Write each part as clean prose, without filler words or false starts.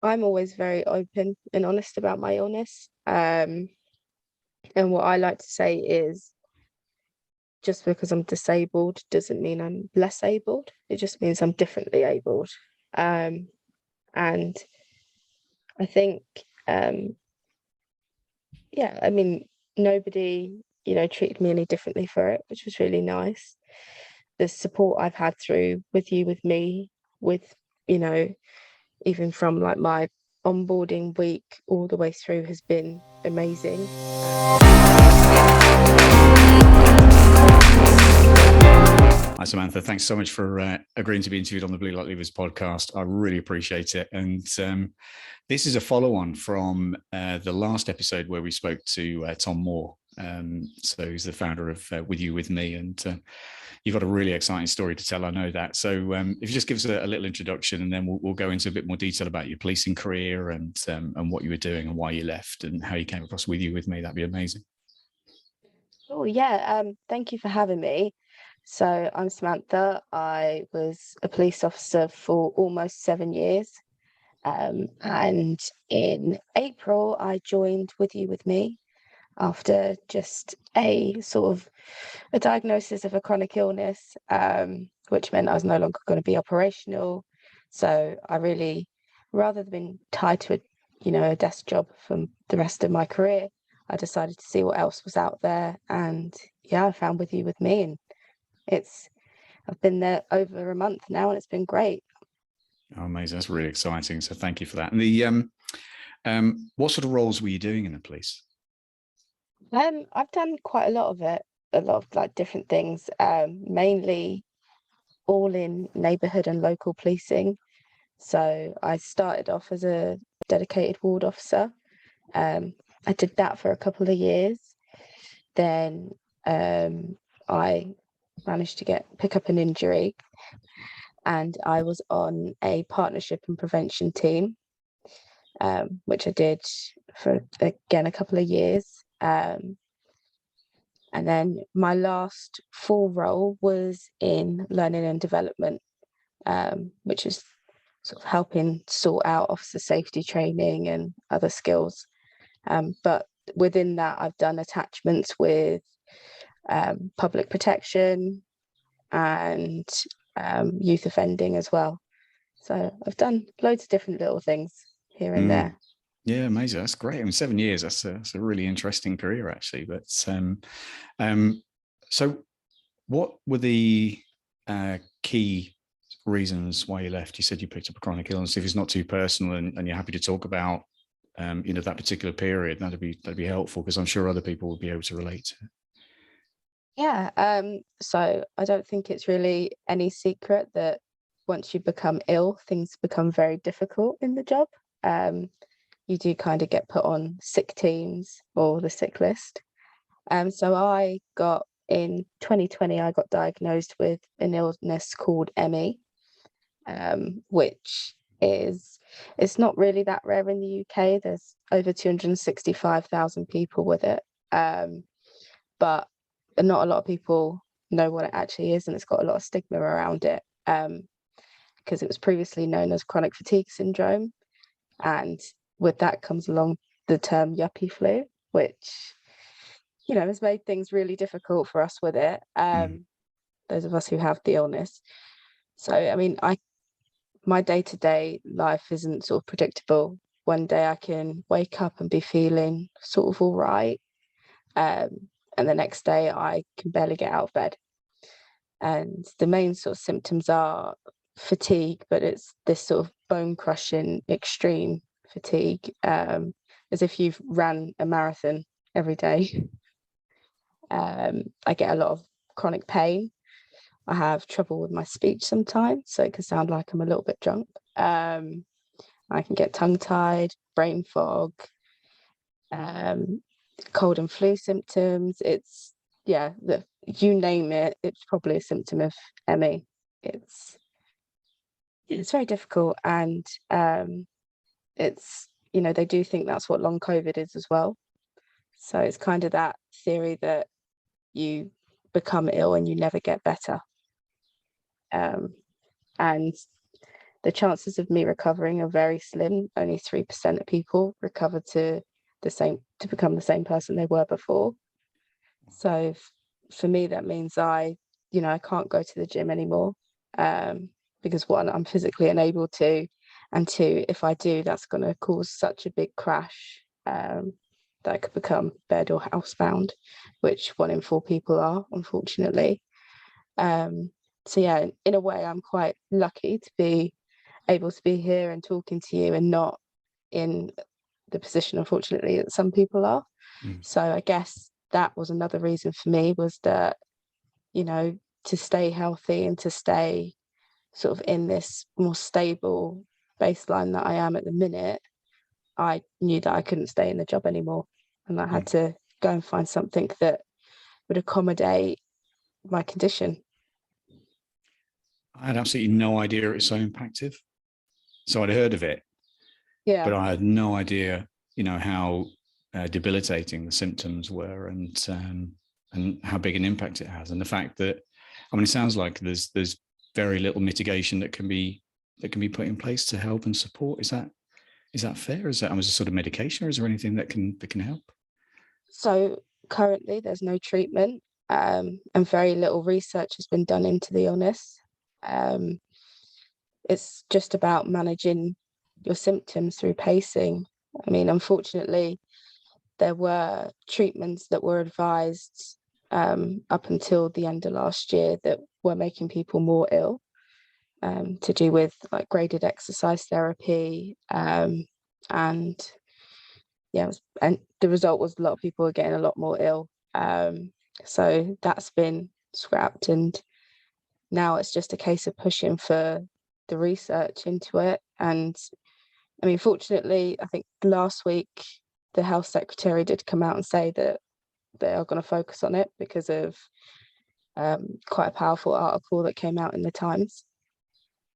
I'm always very open and honest about my illness. And what I like to say is just because I'm disabled doesn't mean I'm less abled. It just means I'm differently abled. Um, and I think, um, yeah, I mean, nobody, treated me any differently for it, which was really nice. The support I've had through With You, With Me, with, you know, even from like my onboarding week all the way through has been amazing. Hi, Samantha. Thanks so much for agreeing to be interviewed on the Blue Light Leavers podcast. I really appreciate it. And this is a follow-on from the last episode where we spoke to Tom Moore. So he's the founder of With You, With Me. And you've got a really exciting story to tell, I know that. So if you just give us a little introduction, and then we'll go into a bit more detail about your policing career and what you were doing and why you left and how you came across With You, With Me, that'd be amazing. Oh, yeah. Thank you for having me. So I'm Samantha. I was a police officer for almost 7 years. And in April, I joined With You, With Me after just a sort of a diagnosis of a chronic illness, which meant I was no longer going to be operational. So I really, rather than being tied to a desk job for the rest of my career, I decided to see what else was out there. And yeah, I found With You, With Me, and I've been there over a month now, and it's been great. Oh, amazing. That's really exciting. So thank you for that. And the what sort of roles were you doing in the police? I've done quite a lot of it, a lot of like different things, mainly all in neighbourhood and local policing. So I started off as a dedicated ward officer. I did that for a couple of years. Then I managed to pick up an injury, and I was on a partnership and prevention team, which I did for again a couple of years. And then my last full role was in learning and development, which is sort of helping sort out officer safety training and other skills. But within that, I've done attachments with public protection and youth offending as well. So I've done loads of different little things here and there. Yeah, amazing. That's great. I mean, 7 years, that's a really interesting career, actually. But so what were the key reasons why you left? You said you picked up a chronic illness. If it's not too personal and you're happy to talk about, that particular period, that'd be helpful, because I'm sure other people would be able to relate to it. Yeah. So I don't think it's really any secret that once you become ill, things become very difficult in the job. You do kind of get put on sick teams or the sick list. So in 2020, I got diagnosed with an illness called ME, which it's not really that rare in the UK. There's over 265,000 people with it. But not a lot of people know what it actually is, and it's got a lot of stigma around it, because it was previously known as chronic fatigue syndrome. And with that comes along the term yuppie flu, which, has made things really difficult for us with it, those of us who have the illness. So, I mean, my day-to-day life isn't sort of predictable. One day I can wake up and be feeling sort of all right. And the next day I can barely get out of bed. And the main sort of symptoms are fatigue, but it's this sort of bone-crushing, extreme fatigue, as if you've ran a marathon every day. I get a lot of chronic pain. I have trouble with my speech sometimes, so it can sound like I'm a little bit drunk. I can get tongue-tied, brain fog, cold and flu symptoms. You name it, it's probably a symptom of ME. It's very difficult, and they do think that's what long COVID is as well. So it's kind of that theory that you become ill and you never get better. And the chances of me recovering are very slim. Only 3% of people recover to become the same person they were before. So for me, that means I can't go to the gym anymore, because one, I'm physically unable to, and two, if I do, that's going to cause such a big crash that I could become bed or housebound, which 1 in 4 people are, unfortunately. So yeah, in a way, I'm quite lucky to be able to be here and talking to you, and not in the position, unfortunately, that some people are. So I guess that was another reason for me, was that, to stay healthy and to stay sort of in this more stable baseline that I am at the minute, I knew that I couldn't stay in the job anymore, and I had to go and find something that would accommodate my condition. I had absolutely no idea it was so impactve. So I'd heard of it, but I had no idea, how debilitating the symptoms were, and how big an impact it has, and the fact that, it sounds like there's very little mitigation that can be put in place to help and support. Is that fair? Is that a sort of medication, or is there anything that can help? So currently, there's no treatment, and very little research has been done into the illness. It's just about managing your symptoms through pacing. Unfortunately, there were treatments that were advised up until the end of last year that were making people more ill, to do with like graded exercise therapy, and the result was a lot of people were getting a lot more ill. So that's been scrapped, and now it's just a case of pushing for the research into it. And fortunately, I think last week the health secretary did come out and say that they are going to focus on it because of quite a powerful article that came out in the Times.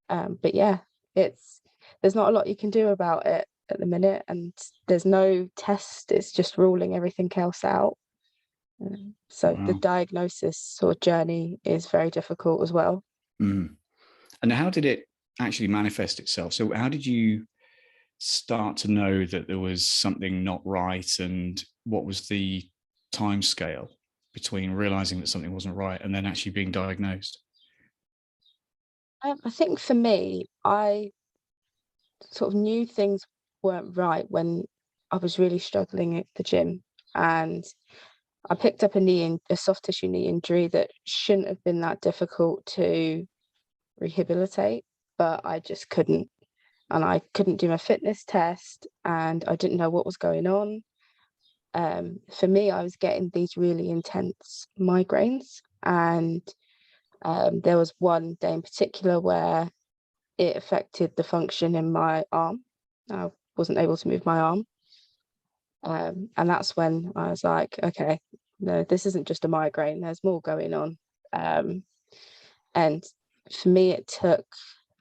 But yeah, there's not a lot you can do about it at the minute, and there's no test. It's just ruling everything else out. So the diagnosis sort of journey is very difficult as well. And how did it actually manifest itself? So how did you start to know that there was something not right, and what was the time scale between realizing that something wasn't right and then actually being diagnosed? I think for me, I sort of knew things weren't right when I was really struggling at the gym, and I picked up a soft tissue knee injury that shouldn't have been that difficult to rehabilitate, but I just couldn't. And I couldn't do my fitness test, and I didn't know what was going on. For me, I was getting these really intense migraines, and there was one day in particular where it affected the function in my arm. I wasn't able to move my arm. And that's when I was like, okay, no, this isn't just a migraine, there's more going on. And for me, it took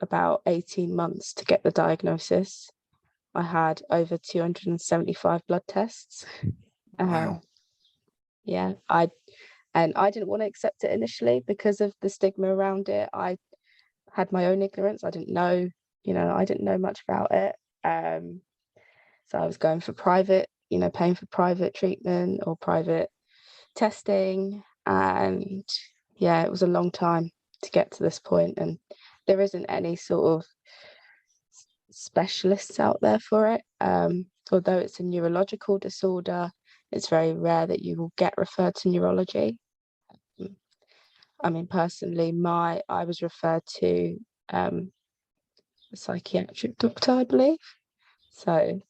about 18 months to get the diagnosis. I had over 275 blood tests. Wow. Yeah, I didn't want to accept it initially because of the stigma around it. I had my own ignorance. I didn't know much about it. So I was going for private, paying for private treatment or private testing. And yeah, it was a long time to get to this point. And there isn't any sort of specialists out there for it. Although it's a neurological disorder, it's very rare that you will get referred to neurology. Personally, I was referred to a psychiatric doctor, I believe. So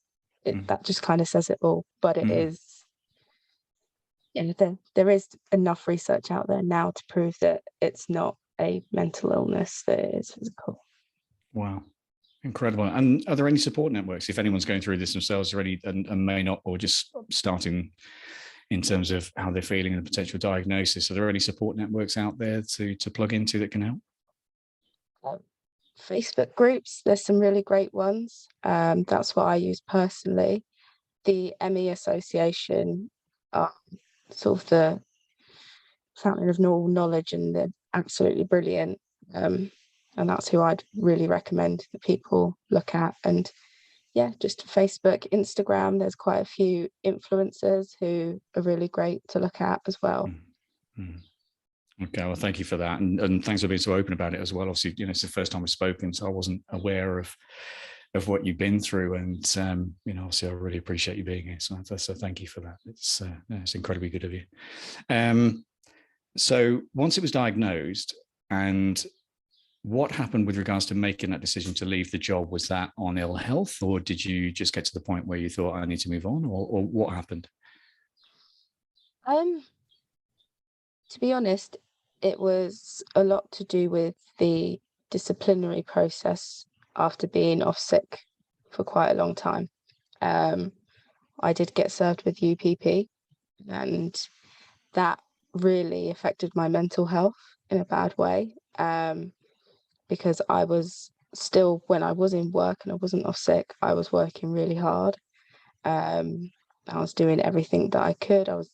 that just kind of says it all. But it is, there is enough research out there now to prove that it's not a mental illness, that it is physical. Wow. Incredible. And are there any support networks, if anyone's going through this themselves already and may not, or just starting in terms of how they're feeling and the potential diagnosis, are there any support networks out there to plug into that can help? Facebook groups, there's some really great ones. That's what I use personally. The ME Association are sort of the fountain of all knowledge, and they're absolutely brilliant. And that's who I'd really recommend that people look at. And yeah, just Facebook, Instagram, there's quite a few influencers who are really great to look at as well. Mm-hmm. Okay, well, thank you for that. And thanks for being so open about it as well. Obviously, it's the first time we've spoken, so I wasn't aware of what you've been through. And, obviously I really appreciate you being here. So thank you for that. It's incredibly good of you. So once it was diagnosed, and what happened with regards to making that decision to leave the job? Was that on ill health, or did you just get to the point where you thought, I need to move on, or what happened? To be honest, it was a lot to do with the disciplinary process after being off sick for quite a long time. I did get served with UPP, and that really affected my mental health in a bad way, because I was still, when I was in work and I wasn't off sick, I was working really hard. I was doing everything that I could. I was,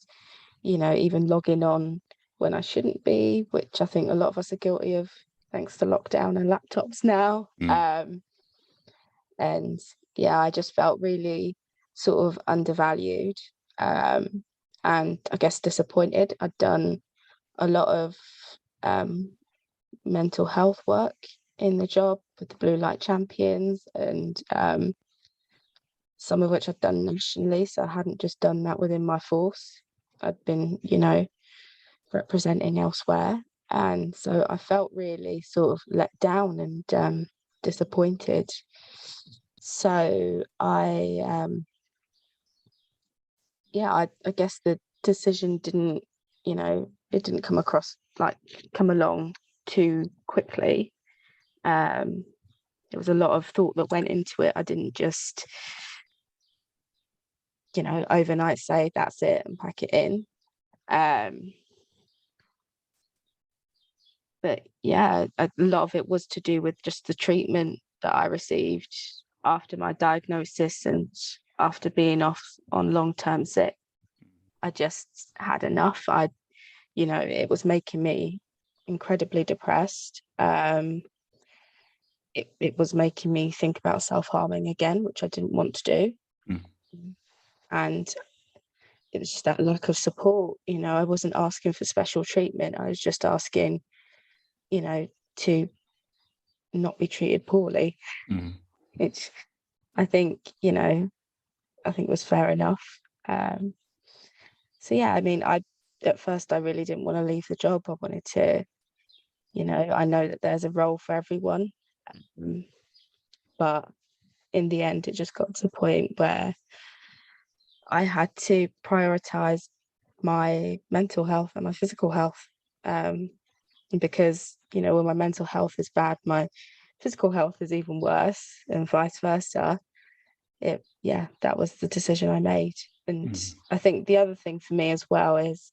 even logging on when I shouldn't be, which I think a lot of us are guilty of, thanks to lockdown and laptops now. And yeah, I just felt really sort of undervalued, and I guess disappointed. I'd done a lot of mental health work in the job with the Blue Light Champions, and some of which I'd done nationally. So I hadn't just done that within my force. I'd been, representing elsewhere. And so I felt really sort of let down and disappointed. So I guess the decision didn't, it didn't come along too quickly. There was a lot of thought that went into it. I didn't just, overnight say that's it and pack it in. But yeah, a lot of it was to do with just the treatment that I received after my diagnosis and after being off on long-term sick. I just had enough. It was making me incredibly depressed. It was making me think about self-harming again, which I didn't want to do. And it was just that lack of support. I wasn't asking for special treatment. I was just asking, to not be treated poorly. Which I think, was fair enough. So yeah, at first I really didn't want to leave the job. I wanted to, I know that there's a role for everyone. But in the end, it just got to the point where I had to prioritize my mental health and my physical health. Because, when my mental health is bad, my physical health is even worse, and vice versa. That was the decision I made. And I think the other thing for me as well is,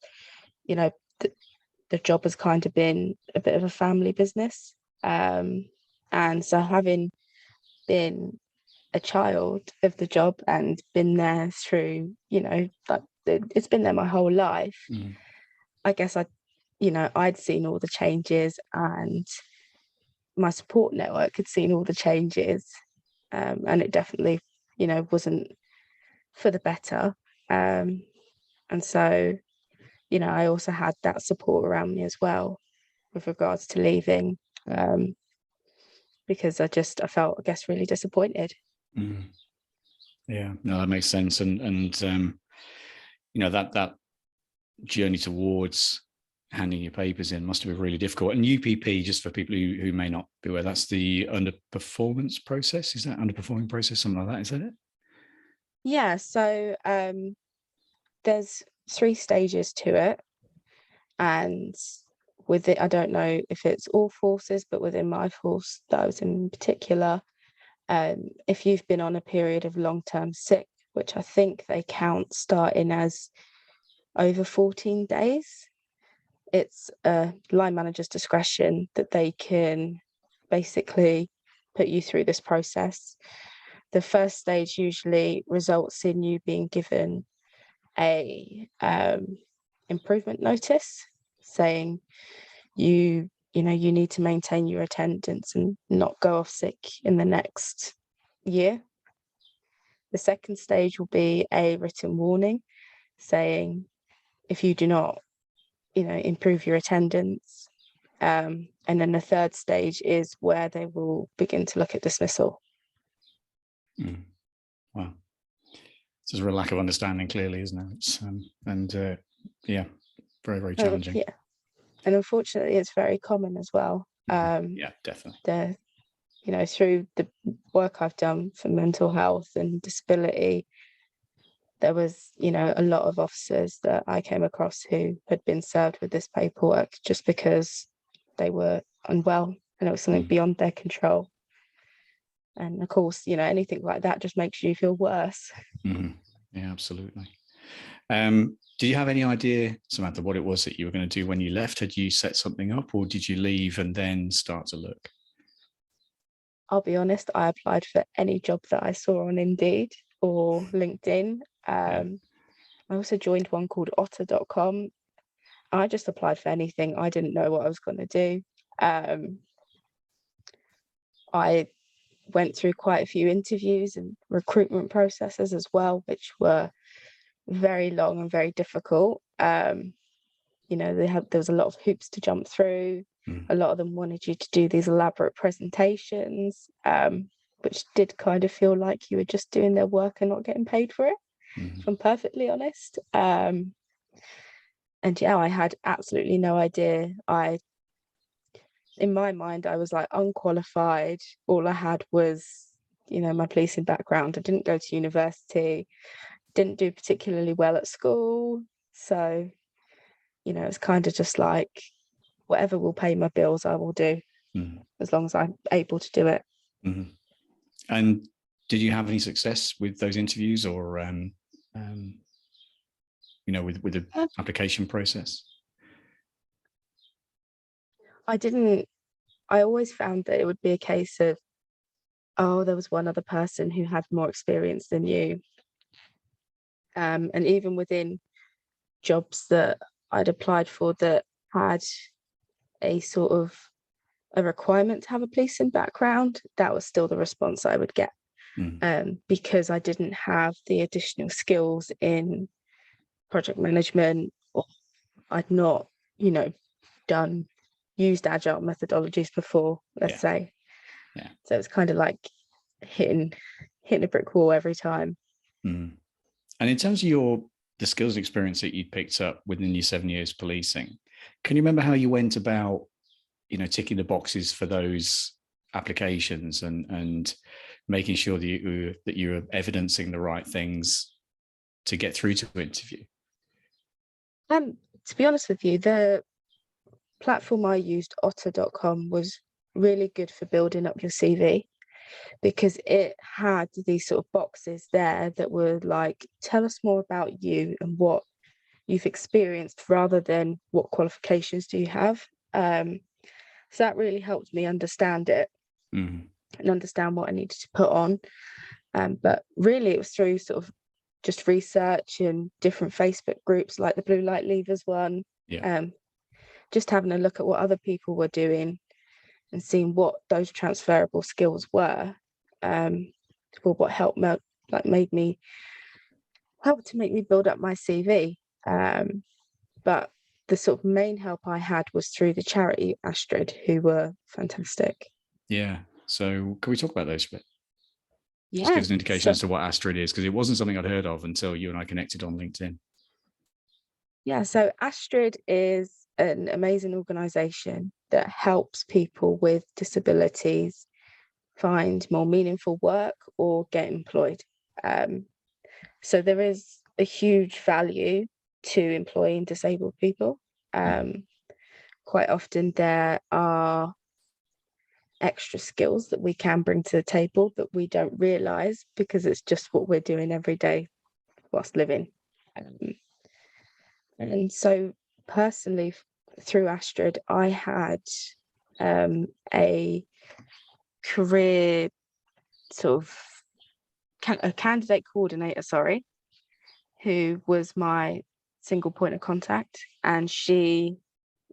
the job has kind of been a bit of a family business. And so having been a child of the job and been there through, it's been there my whole life. I guess I'd seen all the changes, and my support network had seen all the changes. And it definitely, wasn't for the better. And so, I also had that support around me as well with regards to leaving, because I felt, I guess, really disappointed. Yeah, no, that makes sense. And that journey towards handing your papers in must have been really difficult. And UPP, just for people who may not be aware, that's the underperformance process. Is that underperforming process, something like that? Is that it? Yeah. So there's 3 stages to it, and with it, I don't know if it's all forces, but within my force that I was in particular, if you've been on a period of long-term sick, which I think they count starting as over 14 days, it's a line manager's discretion that they can basically put you through this process. The first stage usually results in you being given a improvement notice saying you you need to maintain your attendance and not go off sick in the next year. The second stage will be a written warning saying if you do not, improve your attendance. And then the third stage is where they will begin to look at dismissal. Wow. There's a real lack of understanding, clearly, isn't it? Yeah, very, very challenging. Yeah. And unfortunately, it's very common as well. Yeah, definitely. Through the work I've done for mental health and disability, there was, a lot of officers that I came across who had been served with this paperwork just because they were unwell and it was something beyond their control. And of course, anything like that just makes you feel worse. Yeah, absolutely. Did you have any idea, Samantha, what it was that you were going to do when you left? Had you set something up, or did you leave and then start to look? I'll be honest, I applied for any job that I saw on Indeed or LinkedIn. I also joined one called otter.com. I just applied for anything. I didn't know what I was going to do. I went through quite a few interviews and recruitment processes as well, which were very long and very difficult. There was a lot of hoops to jump through. A lot of them wanted you to do these elaborate presentations, which did kind of feel like you were just doing their work and not getting paid for it, if I'm perfectly honest. And yeah, I had absolutely no idea. In my mind, I was like unqualified. All I had was, my policing background. I didn't go to university, didn't do particularly well at school. So, it's kind of just like, whatever will pay my bills, I will do, as long as I'm able to do it. And did you have any success with those interviews or, with the application process? I didn't. I always found that it would be a case of, oh, there was one other person who had more experience than you. And even within jobs that I'd applied for that had a sort of a requirement to have a policing background, that was still the response I would get. Because I didn't have the additional skills in project management, or I'd not, used agile methodologies before, let's say. Yeah. So it's kind of like hitting a brick wall every time. And in terms of the skills and experience that you picked up within your 7 years policing, can you remember how you went about, ticking the boxes for those applications and making sure that you were evidencing the right things to get through to interview? To be honest with you, the platform I used, otter.com, was really good for building up your CV, because it had these sort of boxes there that were like, tell us more about you and what you've experienced, rather than what qualifications do you have. So that really helped me understand it and understand what I needed to put on. But really it was through sort of just research and different Facebook groups like the Blue Light Leavers one. Just having a look at what other people were doing and seeing what those transferable skills were, what helped me build up my CV. But the sort of main help I had was through the charity Astriid, who were fantastic. Yeah. So can we talk about those a bit? Yeah. Just give us an indication as to what Astriid is, because it wasn't something I'd heard of until you and I connected on LinkedIn. Yeah. So Astriid is an amazing organisation that helps people with disabilities find more meaningful work or get employed. So there is a huge value to employing disabled people. Quite often there are extra skills that we can bring to the table that we don't realise, because it's just what we're doing every day whilst living. And so personally, through Astriid, I had a career sort of a candidate coordinator, who was my single point of contact, and she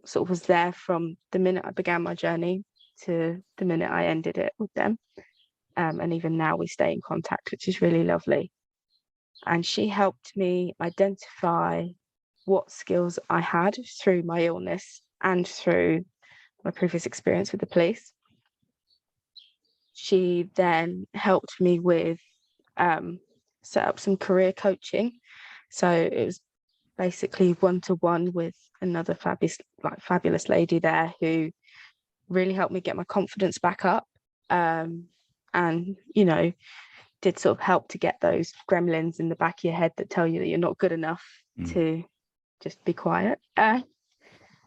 sort of was there from the minute I began my journey to the minute I ended it with them. And even now we stay in contact, which is really lovely. And she helped me identify what skills I had through my illness and through my previous experience with the police. She then helped me with set up some career coaching. So it was basically one-to-one with another fabulous lady there who really helped me get my confidence back up, and did sort of help to get those gremlins in the back of your head that tell you that you're not good enough to just be quiet. And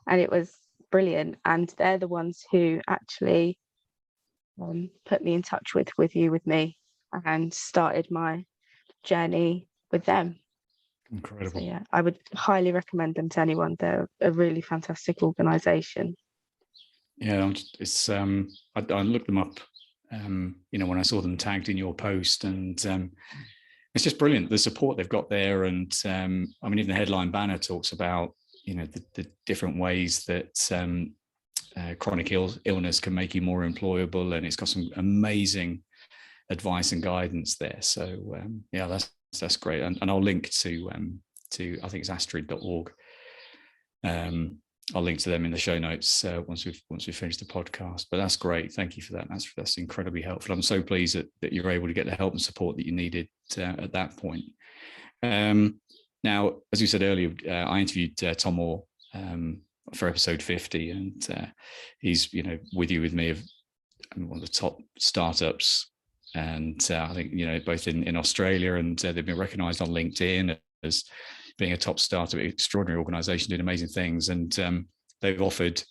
it was brilliant. And they're the ones who actually put me in touch with WithYouWithMe and started my journey with them. Incredible. So yeah, I would highly recommend them to anyone. They're a really fantastic organisation. Yeah, it's I looked them up, when I saw them tagged in your post, and it's just brilliant, the support they've got there. And even the headline banner talks about the different ways that chronic illness can make you more employable, and it's got some amazing advice and guidance there. So that's great, and I'll link to I think it's astriid.org. I'll link to them in the show notes once we've finished the podcast. But that's great. Thank you for that. That's incredibly helpful. I'm so pleased that you're able to get the help and support that you needed at that point. Now, as you said earlier, I interviewed Tom Moore for episode 50, and he's WithYouWithMe of one of the top startups, and I think both in Australia, and they've been recognised on LinkedIn as being a top startup, extraordinary organisation doing amazing things, and they've offered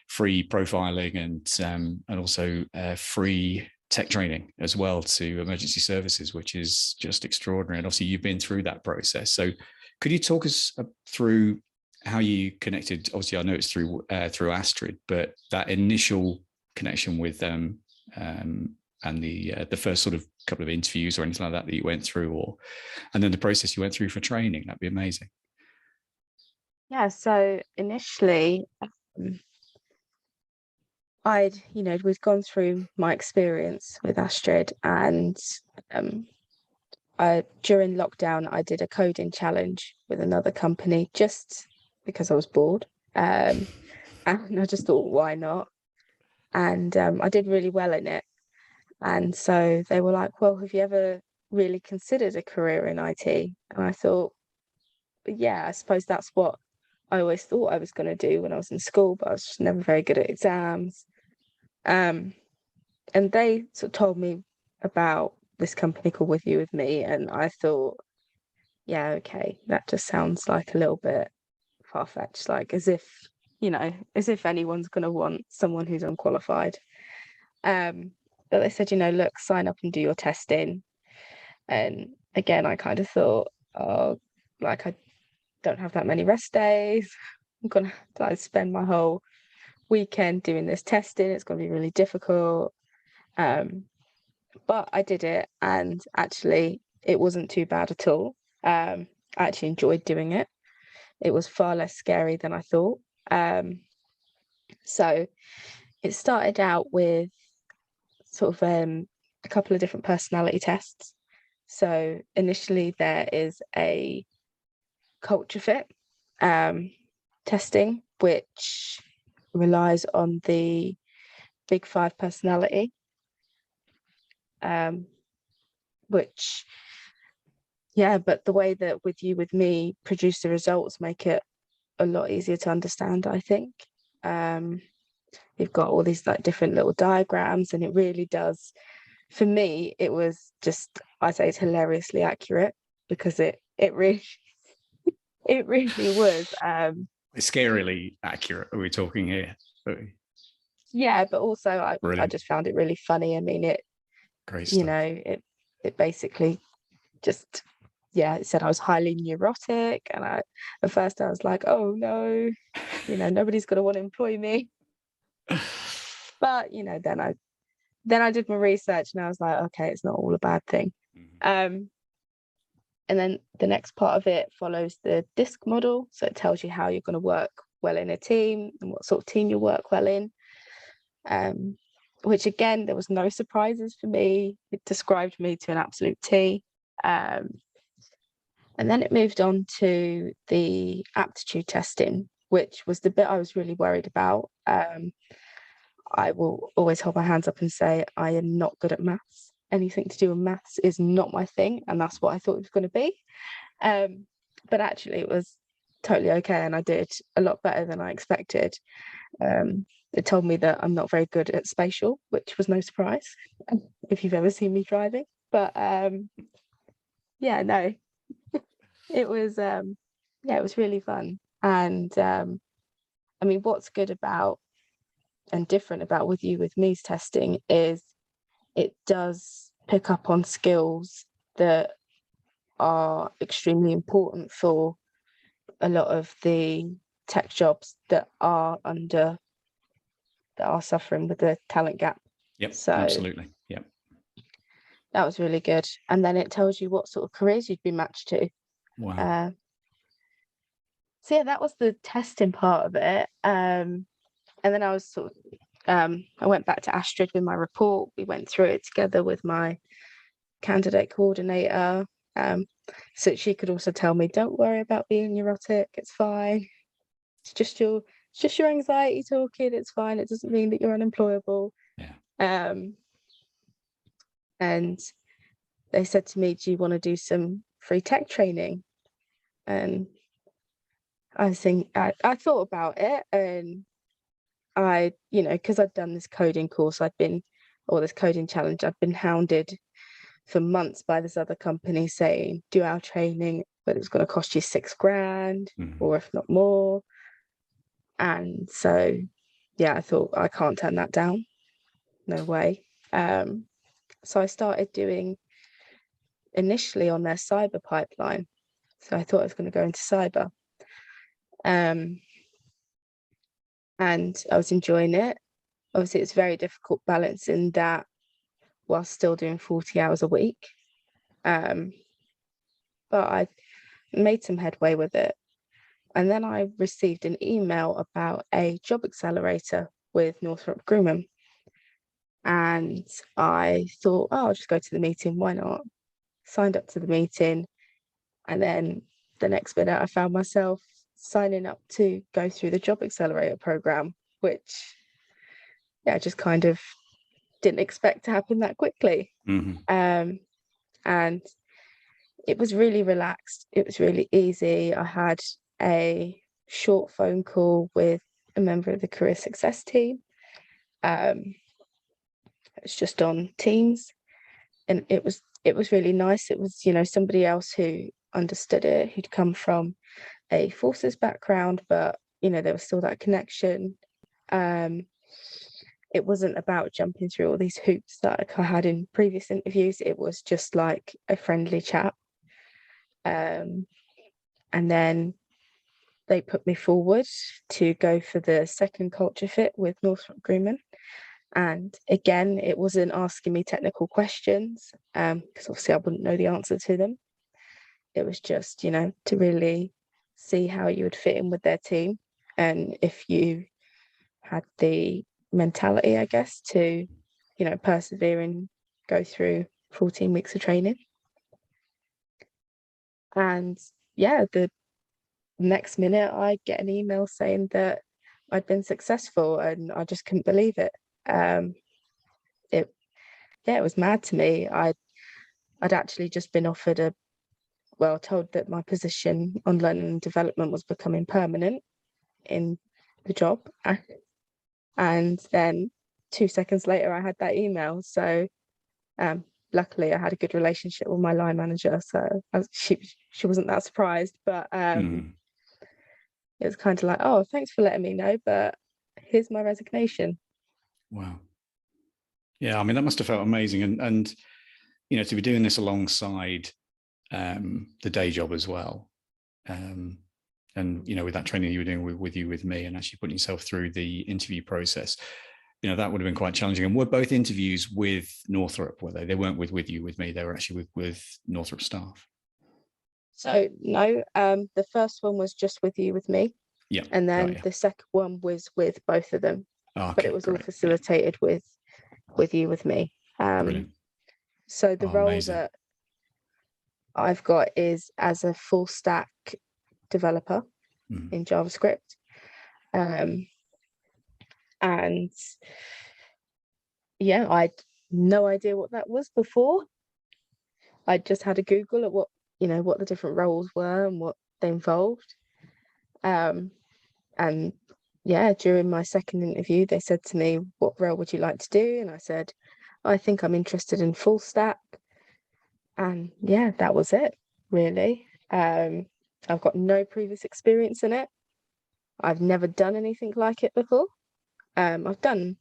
free profiling and also free tech training as well to emergency services, which is just extraordinary. And obviously, you've been through that process. So, could you talk us through how you connected? Obviously, I know it's through Astriid, but that initial connection with them, and the first sort of couple of interviews or anything like that you went through, and then the process you went through for training, that'd be amazing. Yeah, so initially we'd gone through my experience with Astriid, and during lockdown I did a coding challenge with another company just because I was bored, and I just thought, why not? And I did really well in it. And so they were like, well, have you ever really considered a career in IT? And I thought, yeah, I suppose that's what I always thought I was going to do when I was in school, but I was just never very good at exams. And they sort of told me about this company called WithYouWithMe, and I thought, yeah, okay, that just sounds like a little bit far-fetched, like as if anyone's going to want someone who's unqualified. But they said, look, sign up and do your testing. And again, I kind of thought, oh, like I don't have that many rest days. I'm going to spend my whole weekend doing this testing. It's going to be really difficult. But I did it, and actually it wasn't too bad at all. I actually enjoyed doing it. It was far less scary than I thought. So it started out with sort of a couple of different personality tests. So initially there is a culture fit testing, which relies on the Big Five personality, but the way that WithYouWithMe produce the results make it a lot easier to understand, I think. You've got all these different little diagrams, and it really does, for me, it was just, I say it's hilariously accurate, because it really was. It's scarily accurate. Are we talking here? Yeah, but also I just found it really funny. I mean, great stuff. It basically just, it said I was highly neurotic, and at first I was like, oh no, nobody's going to want to employ me. But then I did my research, and I was like, okay, it's not all a bad thing. Mm-hmm. And then the next part of it follows the DISC model, so it tells you how you're going to work well in a team and what sort of team you work well in. Which again, there was no surprises for me. It described me to an absolute T. And then it moved on to the aptitude testing, which was the bit I was really worried about. I will always hold my hands up and say I am not good at maths. Anything to do with maths is not my thing, and that's what I thought it was going to be. But actually it was totally okay, and I did a lot better than I expected. It told me that I'm not very good at spatial, which was no surprise if you've ever seen me driving. But yeah, no, it was it was really fun. And I mean, what's good about and different about With You With Me's testing is it does pick up on skills that are extremely important for a lot of the tech jobs that are suffering with the talent gap. Yep, so absolutely. Yep. That was really good. And then it tells you what sort of careers you'd be matched to. Wow. So yeah, that was the testing part of it. And then I was sort of I went back to Astriid with my report. We went through it together with my candidate coordinator. So she could also tell me, don't worry about being neurotic, it's fine. It's just your anxiety talking, it's fine. It doesn't mean that you're unemployable. Yeah. And they said to me, do you want to do some free tech training? And I think I thought about it, and I, because I'd done this coding course, or this coding challenge, I'd been hounded for months by this other company saying, do our training, but it's going to cost you $6,000 or if not more. And so, yeah, I thought I can't turn that down. No way. So I started doing initially on their cyber pipeline. So I thought I was going to go into cyber. And I was enjoying it. Obviously, it's very difficult balancing that while still doing 40 hours a week. But I made some headway with it. And then I received an email about a job accelerator with Northrop Grumman. And I thought, oh, I'll just go to the meeting. Why not? Signed up to the meeting. And then the next minute, I found myself signing up to go through the job accelerator program, which, yeah, just kind of didn't expect to happen that quickly. And it was really relaxed. It was really easy. I had a short phone call with a member of the career success team. It's just on Teams, and it was really nice. It was, somebody else who understood it, who'd come from a forces background, but there was still that connection. It wasn't about jumping through all these hoops that I had in previous interviews. It was just like a friendly chat. And then they put me forward to go for the second culture fit with Northrop Grumman. And again, it wasn't asking me technical questions, because obviously I wouldn't know the answer to them. It was just, to really see how you would fit in with their team, and if you had the mentality, I guess, to, persevere and go through 14 weeks of training. And yeah, the next minute I get an email saying that I'd been successful, and I just couldn't believe it. It was mad to me. I'd actually just been offered told that my position on learning and development was becoming permanent in the job. And then 2 seconds later, I had that email. So luckily, I had a good relationship with my line manager. So she wasn't that surprised. But it was kind of like, oh, thanks for letting me know, but here's my resignation. Wow. Yeah, I mean, that must have felt amazing. And to be doing this alongside the day job as well. And, with that training you were doing with You With Me, and actually putting yourself through the interview process, that would have been quite challenging. And were both interviews with Northrop, were they? They weren't with You With Me, they were actually with Northrop staff. So no, the first one was just With You With Me. Yeah. And then Right. the second one was with both of them, but it Okay, was all great. facilitated with you with me. Brilliant. So the Oh, role amazing. that I've got is as a full stack developer in JavaScript. And yeah, I'd no idea what that was before. I just had a Google at what the different roles were and what they involved. And yeah, during my second interview, they said to me, "What role would you like to do?" And I said, "I think I'm interested in full stack." And yeah, that was it, really. I've got no previous experience in it. I've never done anything like it before. I've done,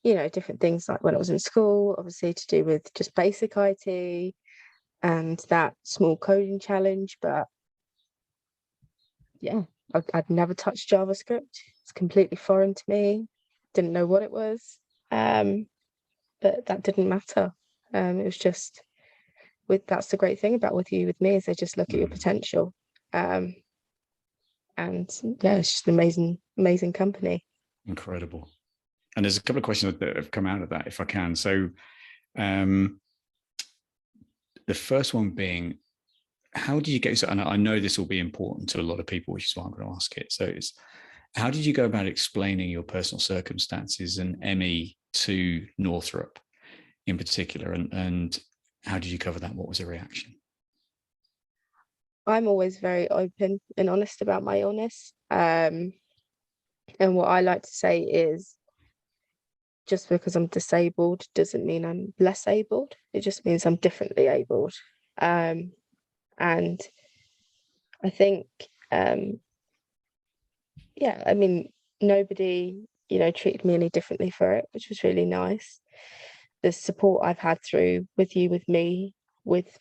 different things like when I was in school, obviously to do with just basic IT and that small coding challenge. But yeah, I'd never touched JavaScript. It's completely foreign to me. Didn't know what it was. But that didn't matter. It was just that's the great thing about With You With Me is they just look at your potential. And yeah, it's just an amazing company. Incredible. And there's a couple of questions that have come out of that, if I can. So the first one being, how did you get, and I know this will be important to a lot of people, which is why I'm going to ask it. So it's, how did you go about explaining your personal circumstances and ME to Northrop in particular? And how did you cover that? What was the reaction? I'm always very open and honest about my illness. And what I like to say is just because I'm disabled doesn't mean I'm less abled. It just means I'm differently abled. And I think, yeah, I mean, nobody, treated me any differently for it, which was really nice. The support I've had through With You With Me, with,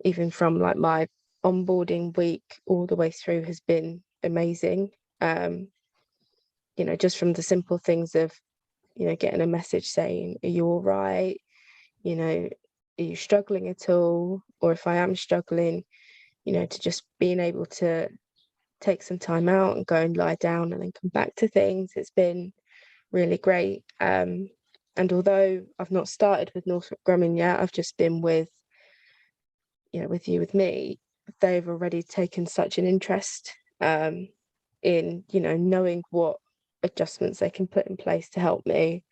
even from like my onboarding week all the way through has been amazing. Just from the simple things of, getting a message saying, "Are you all right? Are you struggling at all?" Or if I am struggling, to just being able to take some time out and go and lie down and then come back to things. It's been really great. And although I've not started with Northrop Grumman yet, I've just been with With You With Me, they've already taken such an interest in, knowing what adjustments they can put in place to help me.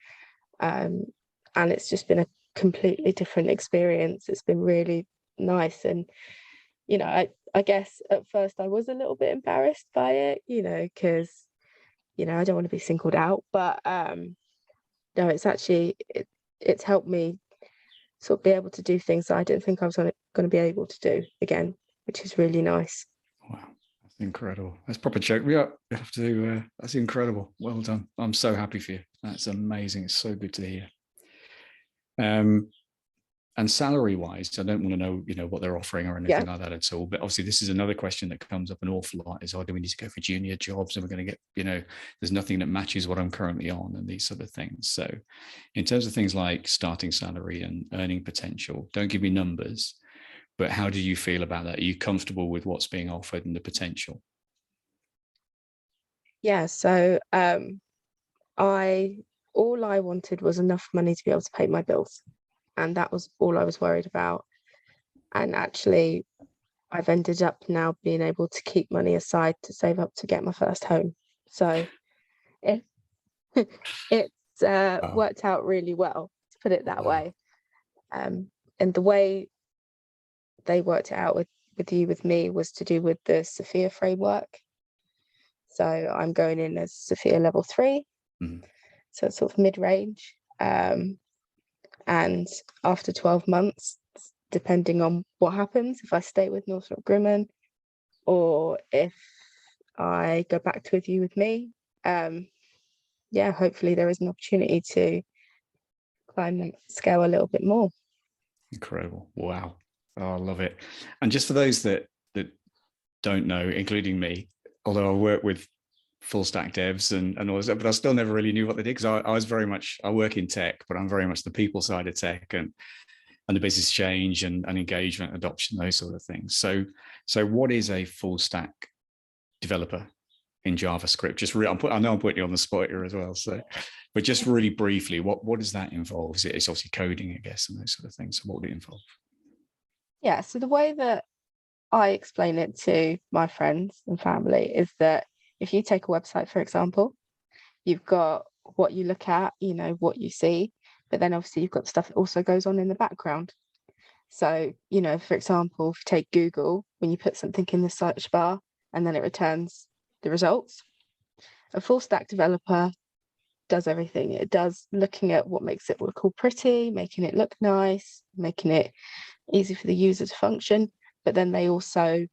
And it's just been a completely different experience. It's been really nice. And, I guess at first I was a little bit embarrassed by it, because, I don't want to be singled out. But no, it's actually, it's helped me sort of be able to do things that I didn't think I was going to be able to do again, which is really nice. Wow, that's incredible. That's proper joke. Yeah, you have to. That's incredible. Well done. I'm so happy for you. That's amazing. It's so good to hear. And salary-wise, I don't want to know, what they're offering or anything like that at all. But obviously, this is another question that comes up an awful lot: is, do we need to go for junior jobs? And we're going to get, there's nothing that matches what I'm currently on, and these sort of things. So, in terms of things like starting salary and earning potential, don't give me numbers, but how do you feel about that? Are you comfortable with what's being offered and the potential? Yeah. So all I wanted was enough money to be able to pay my bills. And that was all I was worried about. And actually, I've ended up now being able to keep money aside to save up to get my first home. So it, it's worked out really well, to put it that way. And the way they worked it out with You With Me was to do with the Sophia framework. So I'm going in as Sophia level 3. So it's sort of mid-range. And after 12 months, depending on what happens, if I stay with Northrop Grumman or if I go back to With You With Me, hopefully there is an opportunity to climb that scale a little bit more. Incredible. Wow. Oh, I love it. And just for those that don't know, including me, although I work with full stack devs and all that, but I still never really knew what they did, because I was very much, I work in tech, but I'm very much the people side of tech and the business change and engagement, adoption, those sort of things. So what is a full stack developer? in JavaScript? Just I know I'm putting you on the spot here as well. So, but just really briefly, what does that involve? It's obviously coding, I guess, and those sort of things. So what would it involve? Yeah, so the way that I explain it to my friends and family is that if you take a website, for example, you've got what you look at, what you see, but then obviously you've got stuff that also goes on in the background. So, for example, if you take Google, when you put something in the search bar and then it returns the results, a full stack developer does everything. It does looking at what makes it look all pretty, making it look nice, making it easy for the user to function, but then they also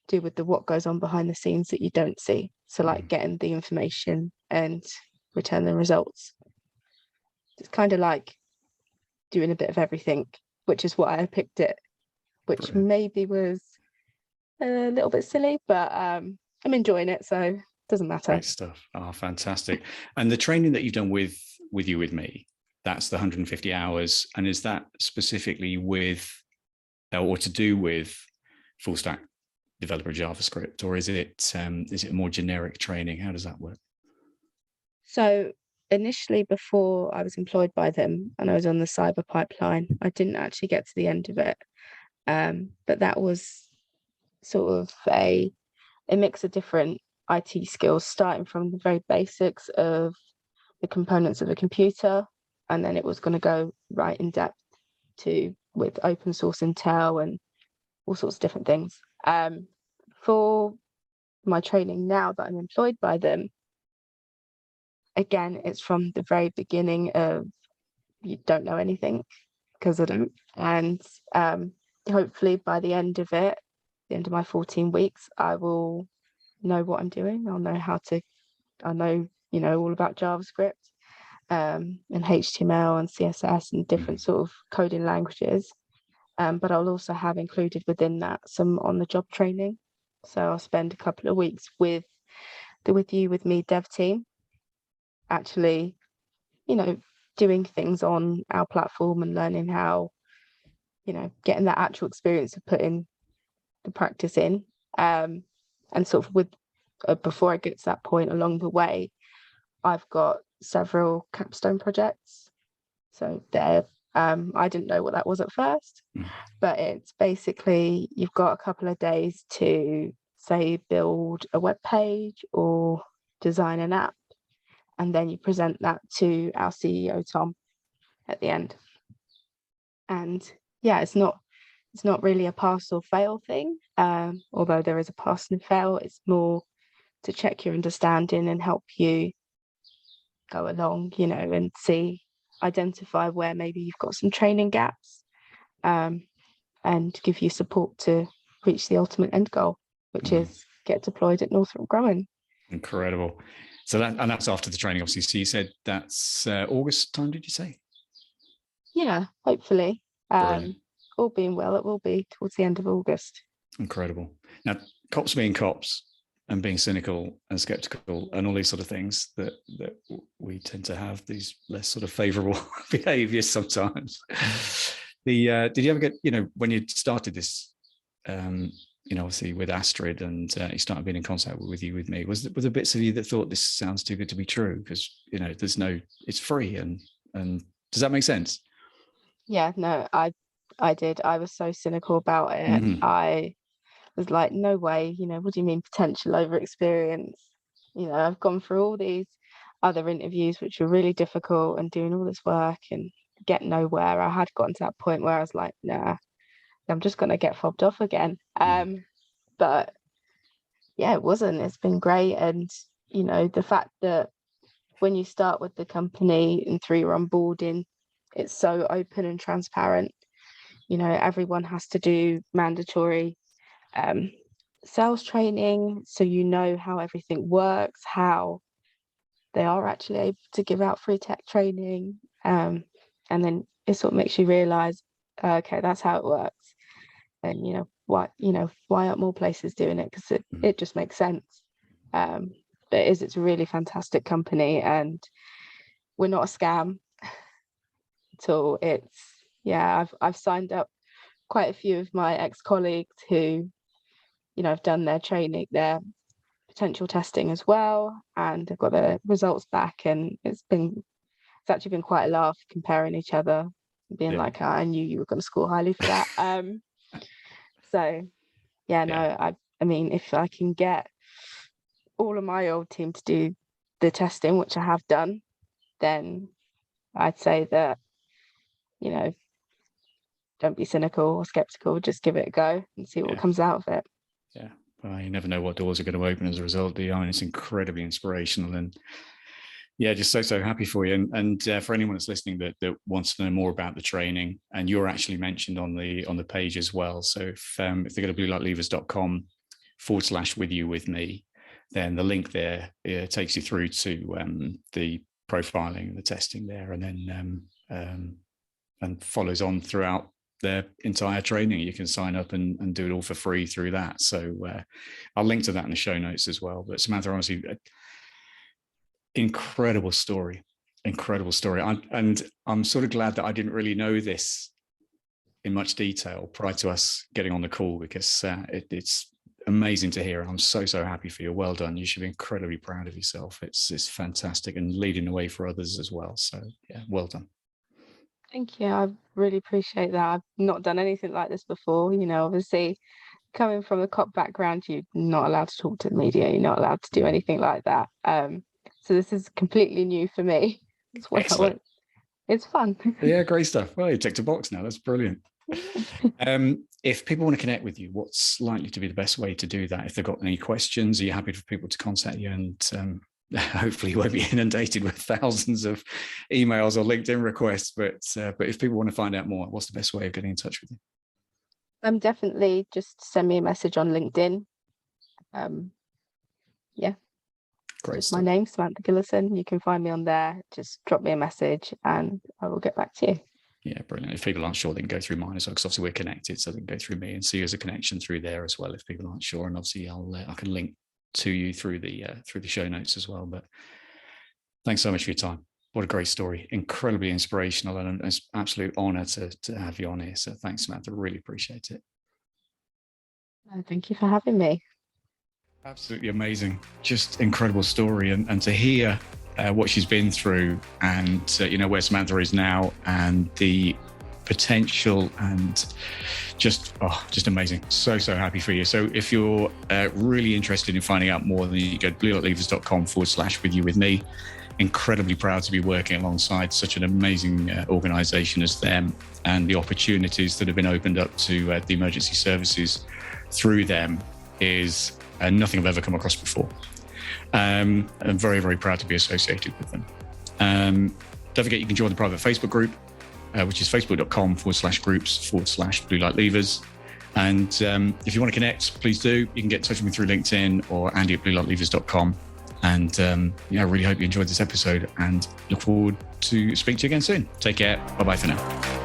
do with the what goes on behind the scenes that you don't see. So like getting the information and return the results. It's kind of like doing a bit of everything, which is why I picked it, which Brilliant. maybe was a little bit silly, but I'm enjoying it, so it doesn't matter. Great stuff. Oh, fantastic. And the training that you've done with You With Me, that's the 150 hours. And is that specifically with or to do with full stack developer JavaScript, or is it more generic training? How does that work? So initially, before I was employed by them and I was on the cyber pipeline, I didn't actually get to the end of it. But that was sort of a mix of different IT skills, starting from the very basics of the components of a computer, and then it was going to go right in depth with open source intel and all sorts of different things. For my training now that I'm employed by them, again, it's from the very beginning of you don't know anything, because I don't. And hopefully by the end of it, the end of my 14 weeks, I will know what I'm doing. I'll know all about JavaScript and HTML and CSS and different sort of coding languages. But I'll also have included within that some on-the-job training. So I'll spend a couple of weeks with the WithYouWithMe dev team, actually, doing things on our platform and learning how, getting that actual experience of putting the practice in. And sort of before I get to that point along the way, I've got several capstone projects. So I didn't know what that was at first, but it's basically you've got a couple of days to, say, build a web page or design an app, and then you present that to our CEO Tom at the end. And yeah, it's not really a pass or fail thing, although there is a pass and fail. It's more to check your understanding and help you go along, and identify where maybe you've got some training gaps, and give you support to reach the ultimate end goal, which is get deployed at Northrop Grumman. Incredible. So that's after the training, obviously. So you said that's August time, did you say? Yeah, hopefully. All being well, it will be towards the end of August. Incredible. Now, cops being cops and being cynical and skeptical and all these sort of things that we tend to have, these less sort of favorable behaviors sometimes. Did you ever get, when you started this, obviously with Astriid and you started being in contact with You With Me, were there bits of you that thought this sounds too good to be true? Because, it's free and does that make sense? Yeah, no, I did. I was so cynical about it. I was like, no way, what do you mean potential over experience? I've gone through all these other interviews, which were really difficult, and doing all this work and get nowhere. I had gotten to that point where I was like, nah, I'm just going to get fobbed off again. But yeah, it wasn't. It's been great. And, the fact that when you start with the company and through your onboarding, it's so open and transparent. Everyone has to do mandatory sales training, so how everything works, how they are actually able to give out free tech training, and then it sort of makes you realize, okay, that's how it works, and why aren't more places doing it? Because it just makes sense. But it's a really fantastic company, and we're not a scam at all. I've signed up quite a few of my ex-colleagues who have done their training, their potential testing as well, and I've got the results back, and it's actually been quite a laugh comparing each other, being like, I knew you were going to score highly for that. So yeah, no, I mean, if I can get all of my old team to do the testing, which I have done, then I'd say that, you know, don't be cynical or skeptical, just give it a go and see what comes out of it. Yeah. Well, you never know what doors are going to open as a result, do you? I mean, it's incredibly inspirational, and just so happy for you. And for anyone that's listening that wants to know more about the training, and you're actually mentioned on the page as well. So if they go to bluelightleavers.com/WithYouWithMe, then the link there takes you through to the profiling and the testing there, and then and follows on throughout their entire training. You can sign up and do it all for free through that. So I'll link to that in the show notes as well. But Samantha, honestly, incredible story. And I'm sort of glad that I didn't really know this in much detail prior to us getting on the call, because it's amazing to hear. And I'm so happy for you. Well done. You should be incredibly proud of yourself. It's fantastic, and leading the way for others as well. So yeah, well done. Thank you. I really appreciate that. I've not done anything like this before. You know, obviously, coming from a cop background, you're not allowed to talk to the media. You're not allowed to do anything like that. So this is completely new for me. Excellent. It's fun. Yeah, great stuff. Well, you ticked a box now. That's brilliant. If people want to connect with you, what's likely to be the best way to do that? If they've got any questions, are you happy for people to contact you? And hopefully you won't be inundated with thousands of emails or LinkedIn requests. But if people want to find out more, what's the best way of getting in touch with you? Definitely just send me a message on LinkedIn. Great stuff. My name's Samantha Gillison. You can find me on there. Just drop me a message and I will get back to you. Yeah, brilliant. If people aren't sure, they can go through mine as well, because obviously we're connected, so they can go through me and see you as a connection through there as well if people aren't sure. And obviously I can link to you through the show notes as well. But thanks so much for your time. What a great story. Incredibly inspirational, and it's an absolute honor to have you on here. So thanks, Samantha. Really appreciate it. Thank you for having me. Absolutely amazing. Just incredible story. And to hear what she's been through, and where Samantha is now, and the potential, and just amazing. So happy for you. So if you're really interested in finding out more, then you go to bluelightleavers.com/WithYouWithMe. Incredibly proud to be working alongside such an amazing organization as them, and the opportunities that have been opened up to the emergency services through them is nothing I've ever come across before. I'm very, very proud to be associated with them. Don't forget, you can join the private Facebook group, which is facebook.com/groups/bluelightleavers. And if you want to connect, please do. You can get in touch with me through LinkedIn or andy@bluelightleavers.com. And I really hope you enjoyed this episode, and look forward to speaking to you again soon. Take care. Bye-bye for now.